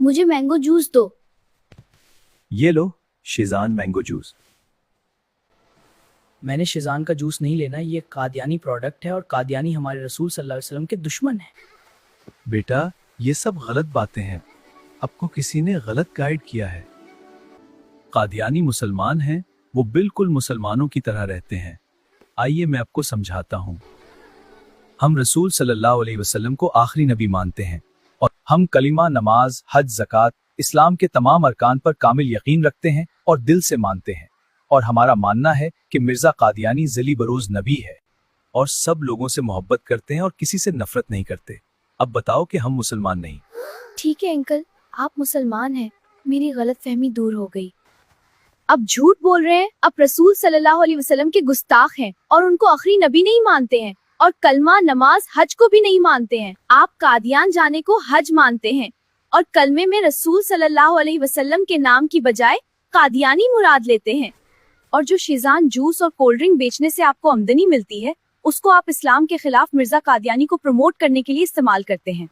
मुझे mango juice दो। ये लो शिजान मैंगो जूस। मैंने शिजान का जूस नहीं लेना, ये कादियानी प्रोडक्ट है और कादियानी हमारे रसूल सल्लल्लाहु अलैहि वसल्लम के दुश्मन हैं। बेटा ये सब गलत बातें हैं, आपको किसी ने गलत गाइड किया है। कादियानी मुसलमान हैं, वो बिल्कुल मुसलमानों की तरह रहते हैं। आइए मैं आपको समझाता हूँ। हम रसूल सल्लल्लाहु अलैहि वसल्लम को आखिरी नबी मानते हैं और हम कलिमा, नमाज, हज, ज़कात, इस्लाम के तमाम अरकान पर कामिल यकीन रखते हैं और दिल से मानते हैं। और हमारा मानना है कि मिर्जा कादियानी ज़ली बरोज नबी है और सब लोगों से मोहब्बत करते हैं और किसी से नफरत नहीं करते। अब बताओ कि हम मुसलमान नहीं। ठीक है अंकल, आप मुसलमान हैं, मेरी गलतफहमी दूर हो गई। अब झूठ बोल रहे हैं, आप रसूल सल्लल्लाहु अलैहि वसल्लम के गुस्ताख हैं और उनको आखिरी नबी नहीं मानते हैं और कलमा, नमाज, हज को भी नहीं मानते हैं। आप कादियान जाने को हज मानते हैं और कलमे में रसूल सल्लल्लाहु अलैहि वसल्लम के नाम की बजाय कादियानी मुराद लेते हैं। और जो शिजान जूस और कोल्ड ड्रिंक बेचने से आपको आमदनी मिलती है, उसको आप इस्लाम के खिलाफ मिर्जा कादियानी को प्रमोट करने के लिए इस्तेमाल करते हैं।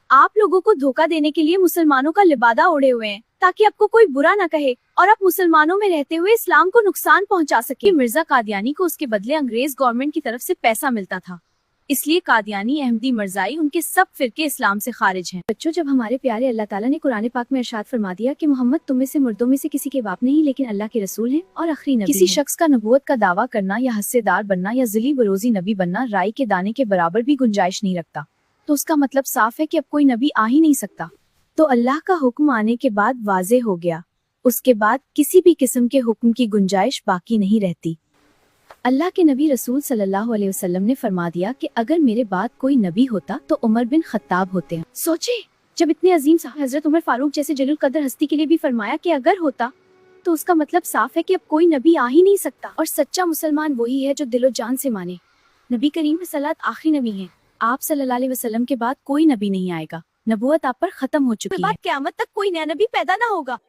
आप लोगों को धोखा देने के लिए मुसलमानों का लिबादा ओढ़े हुए हैं ताकि आपको कोई बुरा न कहे और आप मुसलमानों में रहते हुए इस्लाम को नुकसान पहुंचा सके। मिर्जा कादियानी को उसके बदले अंग्रेज गवर्नमेंट की तरफ से पैसा मिलता था, इसलिए कादियानी, अहमदी, मरजाई, उनके सब फिरके इस्लाम से खारिज हैं। बच्चों, जब हमारे प्यारे अल्लाह ताला ने कुरान पाक में इरशाद फरमा दिया कि मोहम्मद तुम में से मुर्दों में से किसी के बाप नहीं लेकिन अल्लाह के रसूल हैं और आखिरी नबी किसी शख्स का नबूवत का दावा करना या हस्सेदार बनना या ज़िली बरोजी नबी बनना राई के दाने के बराबर भी गुंजाइश नहीं रखता, तो उसका मतलब साफ है कि अब कोई नबी आ ही नहीं सकता। तो अल्लाह का हुक्म आने के बाद वाज़ेह हो गया, उसके बाद किसी भी किस्म के हुक्म की गुंजाइश बाकी नहीं रहती। अल्लाह के नबी रसूल सल्लल्लाहु अलैहि वसल्लम ने फरमा दिया कि अगर मेरे बाद कोई नबी होता तो उमर बिन खत्ताब होते हैं। सोचे, जब इतने अजीम साहब हजरत उमर फारूक जैसे जलील कदर हस्ती के लिए भी फरमाया कि अगर होता, तो उसका मतलब साफ है कि अब कोई नबी आ ही नहीं सकता। और सच्चा मुसलमान वही है जो दिलो जान से माने नबी करीम सल्लल्लाहु आखिरी नबी हैं। आप सल्लल्लाहु अलैहि वसल्लम के बाद कोई नबी नहीं आएगा, नबूवत आप पर खत्म हो चुकी है। क़यामत तक कोई नया नबी पैदा ना होगा।